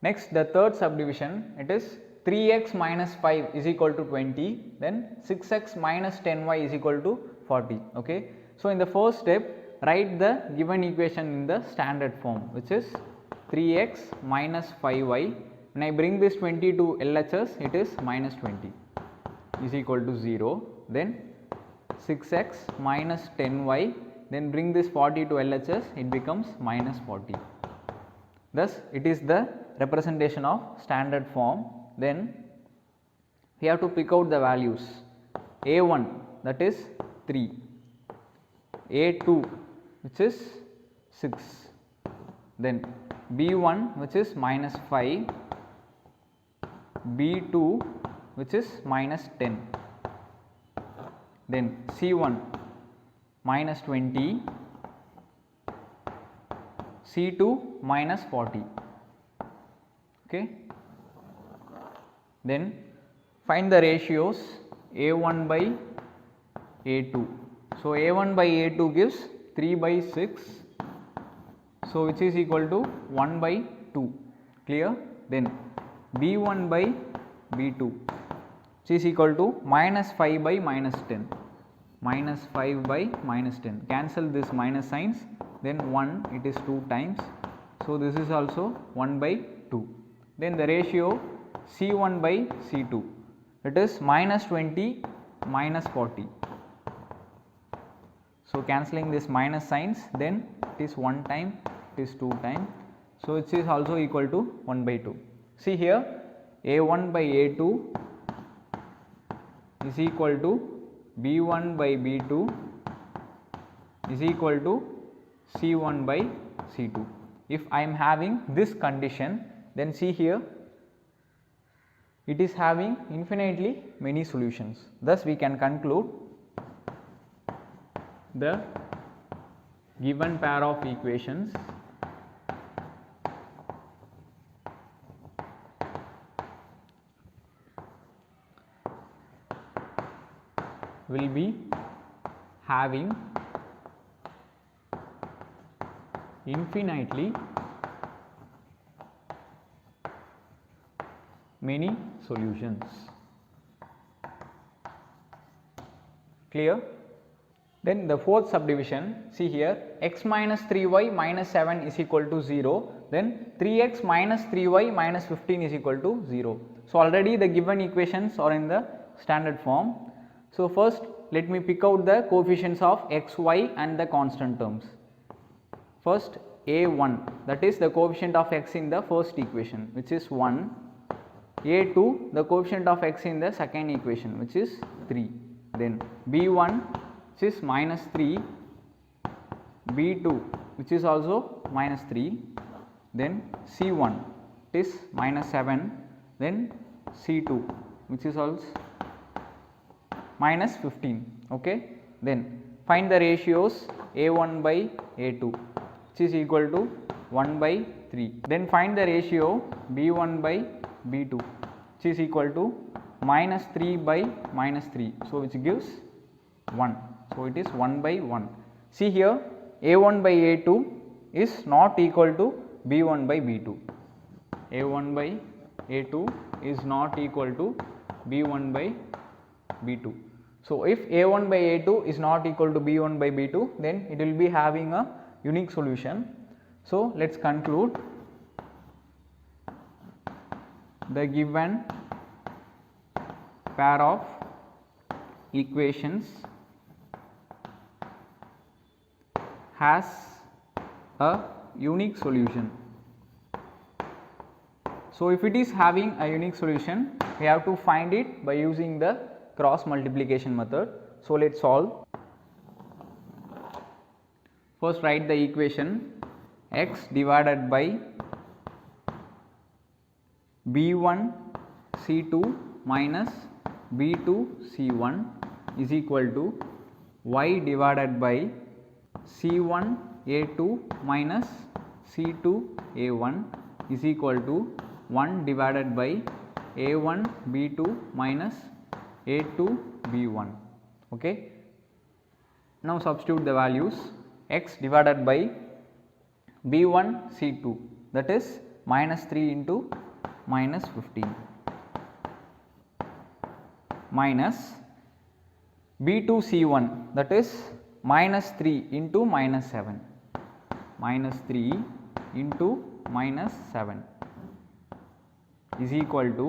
Next, the third subdivision, it is 3x minus 5 is equal to 20, then 6x minus 10y is equal to 40. Okay. So, in the first step, write the given equation in the standard form, which is 3x minus 5y. When I bring this 20 to LHS, it is minus 20 is equal to 0. Then 6x minus 10y, then bring this 40 to LHS, it becomes minus 40. Thus, it is the representation of standard form. Then we have to pick out the values. A1, that is 3, A2, which is 6, then B1, which is minus 5, B2, which is minus 10, then C1 minus 20, C2 minus 40. Okay. Then find the ratios A1 by A2. So, A1 by A2 gives 3 by 6. So, which is equal to 1 by 2. Clear? Then B1 by B2, which is equal to minus 5 by minus 10. Minus 5 by minus 10. Cancel this minus signs. Then 1, it is 2 times. So, this is also 1 by 2. Then the ratio C1 by C2, it is minus 20 minus 40. So, cancelling this minus signs, then it is 1 time, it is 2 time. So, it is also equal to 1 by 2. See here, A1 by A2 is equal to B1 by B2 is equal to C1 by C2. If I am having this condition, then see here, it is having infinitely many solutions. Thus, we can conclude the given pair of equations will be having infinitely many solutions. Clear? Then the fourth subdivision, see here, x minus 3y minus 7 is equal to 0, then 3x minus 3y minus 15 is equal to 0. So, already the given equations are in the standard form. So, first let me pick out the coefficients of x, y and the constant terms. First A1, that is the coefficient of x in the first equation, which is 1. A2, the coefficient of x in the second equation, which is 3. Then B1, which is minus 3, B2, which is also minus 3, then C1, it is minus 7, then C2, which is also minus 15. Okay. Then find the ratios A1 by A2, which is equal to 1 by 3. Then find the ratio B1 by B2, which is equal to minus 3 by minus 3. So, which gives 1. So, it is 1 by 1. See here, A1 by A2 is not equal to B1 by B2. A1 by A2 is not equal to B1 by B2. So, if A1 by A2 is not equal to B1 by B2, then it will be having a unique solution. So, let us conclude the given pair of equations has a unique solution. So, if it is having a unique solution, we have to find it by using the cross multiplication method. So, let us solve. First, write the equation x divided by B1 C2 minus B2 C1 is equal to y divided by C1 A2 minus C2 A1 is equal to 1 divided by A1 B2 minus A2 B1. Okay. Now, substitute the values. X divided by B1 C2, that is minus 3 into minus 15 minus B2C1 that is minus 3 into minus 7 minus 3 into minus 7 is equal to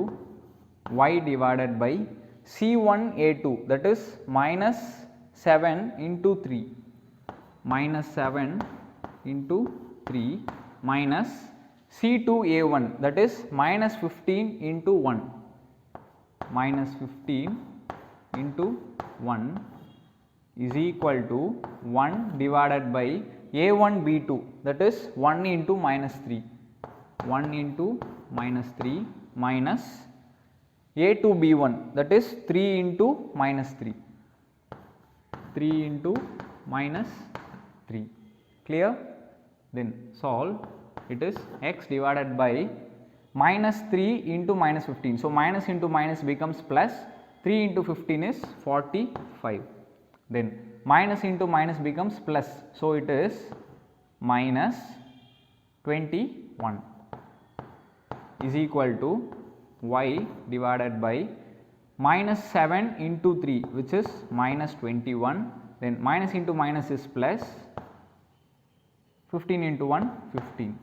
y divided by C1A2 that is minus 7 into 3 minus 7 into 3 minus C2A1 that is minus 15 into 1 minus 15 into 1 is equal to 1 divided by A1B2 that is 1 into minus 3 1 into minus 3 minus A2B1 that is 3 into minus 3 3 into minus 3 clear. Then solve. It is x divided by minus 3 into minus 15. So, minus into minus becomes plus 3 into 15 is 45. Then minus into minus becomes plus. So, it is minus 21 is equal to y divided by minus 7 into 3 which is minus 21. Then minus into minus is plus 15 into 1 15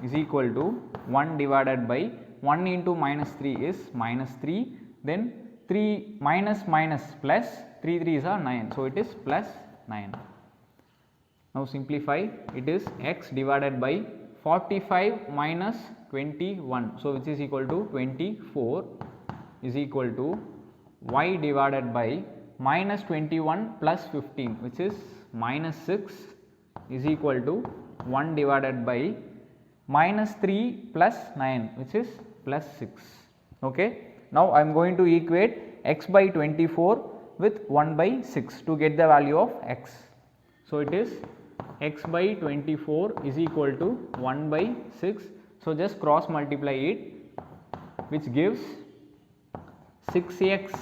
is equal to 1 divided by 1 into minus 3 is minus 3, then 3 minus minus plus 3 3s are 9. So, it is plus 9. Now, simplify. It is x divided by 45 minus 21. So, which is equal to 24 is equal to y divided by minus 21 plus 15 which is minus 6 is equal to 1 divided by minus 3 plus 9 which is plus 6. Okay. Now, I am going to equate x by 24 with 1 by 6 to get the value of x. So, it is x by 24 is equal to 1 by 6. So, just cross multiply it which gives 6x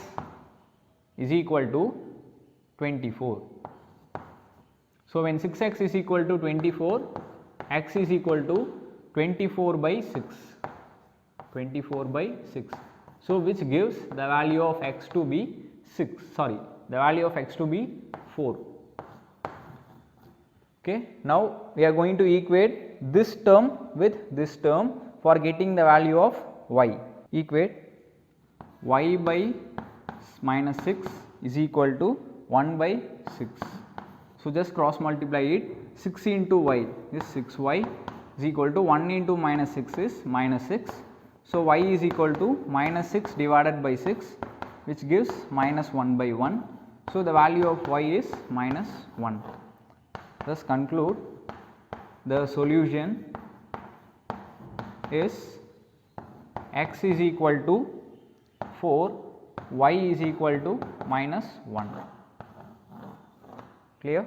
is equal to 24. So, when 6x is equal to 24, x is equal to 24 by 6, 24 by 6. So, which gives the value of x to be 6, sorry, the value of x to be 4. Okay. Now, we are going to equate this term with this term for getting the value of y. Equate y by minus 6 is equal to 1 by 6. So, just cross multiply it. 6 into y is 6y is equal to 1 into minus 6 is minus 6. So, y is equal to minus 6 divided by 6 which gives minus 1 by 1. So, the value of y is minus 1. Thus, conclude the solution is x is equal to 4, y is equal to minus 1. Clear?